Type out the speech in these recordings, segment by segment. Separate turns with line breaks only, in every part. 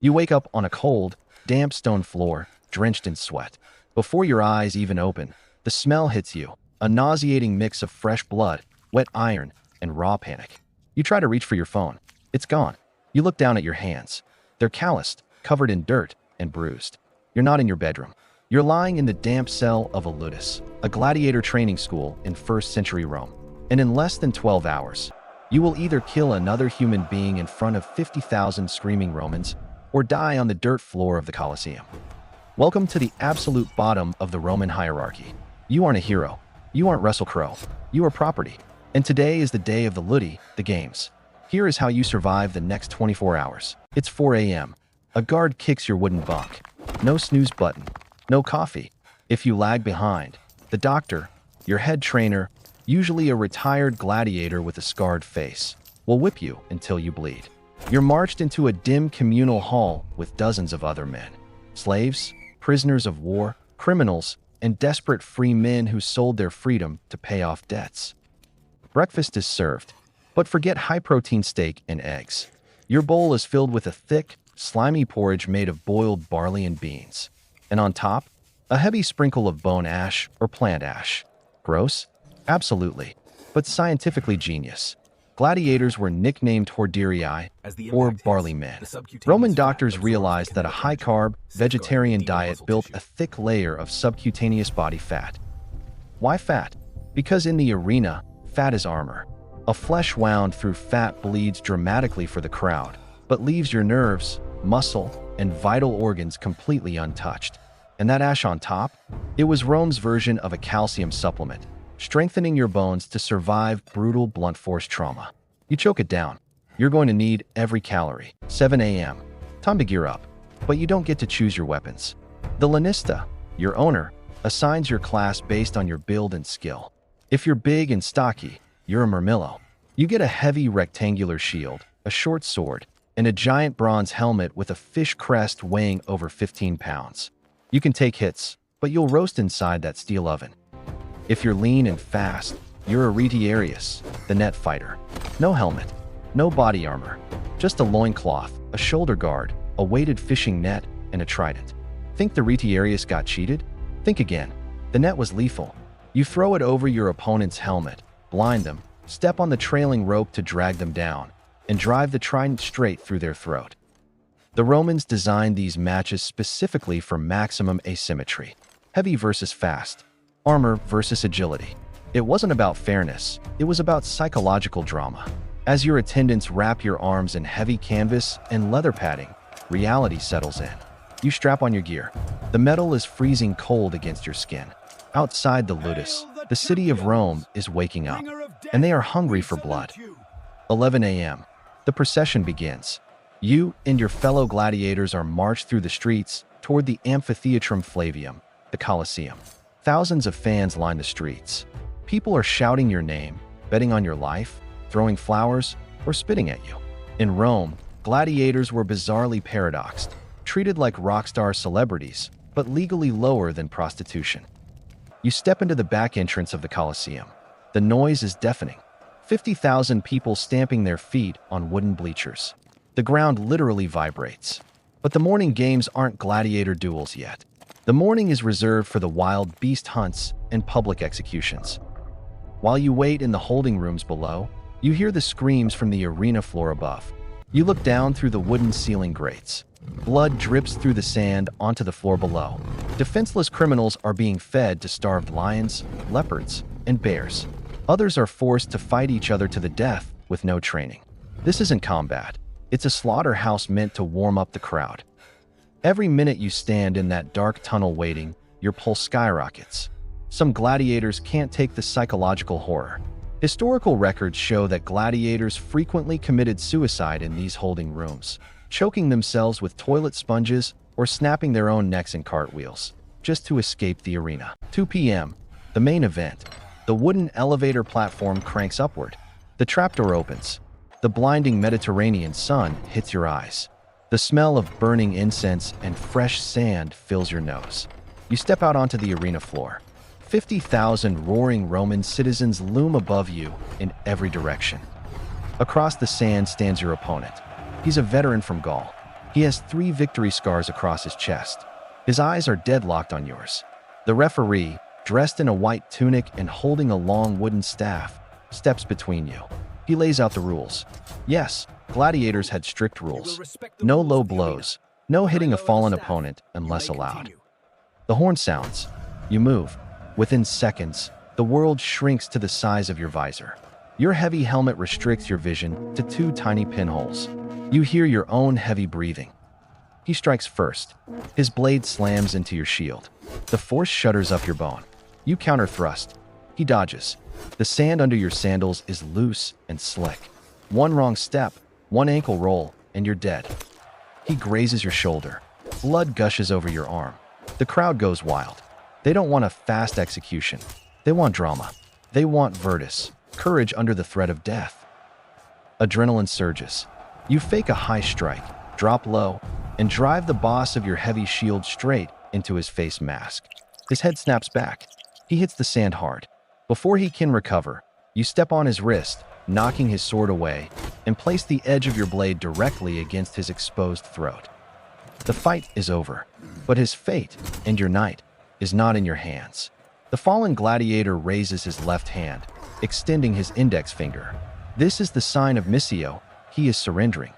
You wake up on a cold, damp stone floor, drenched in sweat. Before your eyes even open, the smell hits you, a nauseating mix of fresh blood, wet iron, and raw panic. You try to reach for your phone. It's gone. You look down at your hands. They're calloused, covered in dirt, and bruised. You're not in your bedroom. You're lying in the damp cell of a ludus, a gladiator training school in 1st century Rome. And in less than 12 hours, you will either kill another human being in front of 50,000 screaming Romans or die on the dirt floor of the Colosseum. Welcome to the absolute bottom of the Roman hierarchy. You aren't a hero. You aren't Russell Crowe. You are property. And today is the day of the Ludi, the games. Here is how you survive the next 24 hours. It's 4 a.m. A guard kicks your wooden bunk. No snooze button. No coffee. If you lag behind, the doctor, your head trainer, usually a retired gladiator with a scarred face, will whip you until you bleed. You're marched into a dim communal hall with dozens of other men. Slaves, prisoners of war, criminals, and desperate free men who sold their freedom to pay off debts. Breakfast is served, but forget high-protein steak and eggs. Your bowl is filled with a thick, slimy porridge made of boiled barley and beans. And on top, a heavy sprinkle of bone ash or plant ash. Gross? Absolutely, but scientifically genius. Gladiators were nicknamed hordearii, or barley men. Roman doctors realized that a high-carb, vegetarian diet built a thick layer of subcutaneous body fat. Why fat? Because in the arena, fat is armor. A flesh wound through fat bleeds dramatically for the crowd, but leaves your nerves, muscle, and vital organs completely untouched. And that ash on top? It was Rome's version of a calcium supplement, strengthening your bones to survive brutal blunt force trauma. You choke it down. You're going to need every calorie. 7 a.m. Time to gear up. But you don't get to choose your weapons. The lanista, your owner, assigns your class based on your build and skill. If you're big and stocky, you're a murmillo. You get a heavy rectangular shield, a short sword, and a giant bronze helmet with a fish crest weighing over 15 pounds. You can take hits, but you'll roast inside that steel oven. If you're lean and fast, you're a retiarius, the net fighter. No helmet, no body armor, just a loincloth, a shoulder guard, a weighted fishing net, and a trident. Think the retiarius got cheated? Think again. The net was lethal. You throw it over your opponent's helmet, blind them, step on the trailing rope to drag them down, and drive the trident straight through their throat. The Romans designed these matches specifically for maximum asymmetry. Heavy versus fast. Armor versus agility. It wasn't about fairness, it was about psychological drama. As your attendants wrap your arms in heavy canvas and leather padding, reality settles in. You strap on your gear. The metal is freezing cold against your skin. Outside the ludus, the city of Rome is waking up, and they are hungry for blood. 11 a.m. The procession begins. You and your fellow gladiators are marched through the streets toward the Amphitheatrum Flavium, the Colosseum. Thousands of fans line the streets. People are shouting your name, betting on your life, throwing flowers, or spitting at you. In Rome, gladiators were bizarrely paradoxed, treated like rock star celebrities, but legally lower than prostitution. You step into the back entrance of the Colosseum. The noise is deafening. 50,000 people stamping their feet on wooden bleachers. The ground literally vibrates. But the morning games aren't gladiator duels yet. The morning is reserved for the wild beast hunts and public executions. While you wait in the holding rooms below, you hear the screams from the arena floor above. You look down through the wooden ceiling grates. Blood drips through the sand onto the floor below. Defenseless criminals are being fed to starved lions, leopards, and bears. Others are forced to fight each other to the death with no training. This isn't combat. It's a slaughterhouse meant to warm up the crowd. Every minute you stand in that dark tunnel waiting, your pulse skyrockets. Some gladiators can't take the psychological horror. Historical records show that gladiators frequently committed suicide in these holding rooms, choking themselves with toilet sponges or snapping their own necks in cartwheels, just to escape the arena. 2 p.m. The main event. The wooden elevator platform cranks upward. The trapdoor opens. The blinding Mediterranean sun hits your eyes. The smell of burning incense and fresh sand fills your nose. You step out onto the arena floor. 50,000 roaring Roman citizens loom above you in every direction. Across the sand stands your opponent. He's a veteran from Gaul. He has 3 victory scars across his chest. His eyes are deadlocked on yours. The referee, dressed in a white tunic and holding a long wooden staff, steps between you. He lays out the rules. Yes, gladiators had strict rules. No low blows, no hitting a fallen opponent unless allowed. The horn sounds. You move. Within seconds, the world shrinks to the size of your visor. Your heavy helmet restricts your vision to 2 tiny pinholes. You hear your own heavy breathing. He strikes first. His blade slams into your shield. The force shudders up your bone. You counter thrust. He dodges. The sand under your sandals is loose and slick. One wrong step, one ankle roll, and you're dead. He grazes your shoulder. Blood gushes over your arm. The crowd goes wild. They don't want a fast execution. They want drama. They want virtus, courage under the threat of death. Adrenaline surges. You fake a high strike, drop low, and drive the boss of your heavy shield straight into his face mask. His head snaps back. He hits the sand hard. Before he can recover, you step on his wrist, knocking his sword away, and place the edge of your blade directly against his exposed throat. The fight is over, but his fate and your night is not in your hands. The fallen gladiator raises his left hand, extending his index finger. This is the sign of missio. He is surrendering.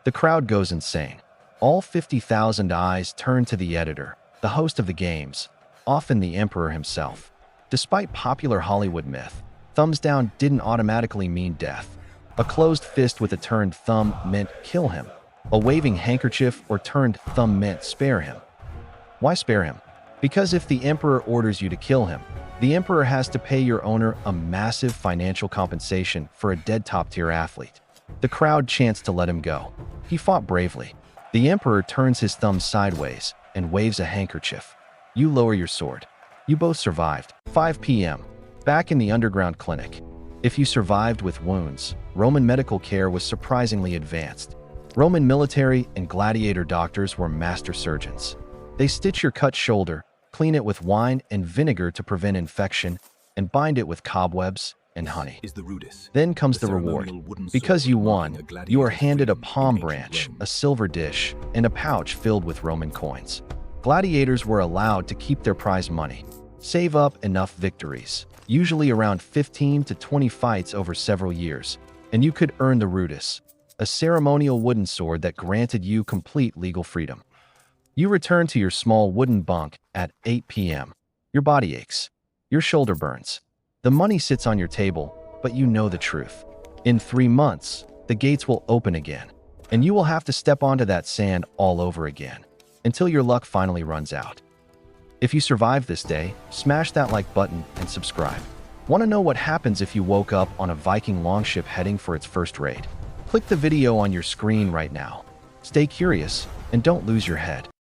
The crowd goes insane. All 50,000 eyes turn to the editor, the host of the games, often the emperor himself. Despite popular Hollywood myth, thumbs down didn't automatically mean death. A closed fist with a turned thumb meant kill him. A waving handkerchief or turned thumb meant spare him. Why spare him? Because if the emperor orders you to kill him, the emperor has to pay your owner a massive financial compensation for a dead top-tier athlete. The crowd chants to let him go. He fought bravely. The emperor turns his thumb sideways and waves a handkerchief. You lower your sword. You both survived. 5 p.m. Back in the underground clinic. If you survived with wounds, Roman medical care was surprisingly advanced. Roman military and gladiator doctors were master surgeons. They stitch your cut shoulder, clean it with wine and vinegar to prevent infection, and bind it with cobwebs and honey. Then comes the reward. Because you won, you are handed a palm branch, a silver dish, and a pouch filled with Roman coins. Gladiators were allowed to keep their prize money. Save up enough victories, usually around 15 to 20 fights over several years, and you could earn the rudis, a ceremonial wooden sword that granted you complete legal freedom. You return to your small wooden bunk at 8 p.m. Your body aches. Your shoulder burns. The money sits on your table, but you know the truth. In 3 months, the gates will open again, and you will have to step onto that sand all over again, until your luck finally runs out. If you survived this day, smash that like button and subscribe. Want to know what happens if you woke up on a Viking longship heading for its first raid? Click the video on your screen right now. Stay curious and don't lose your head.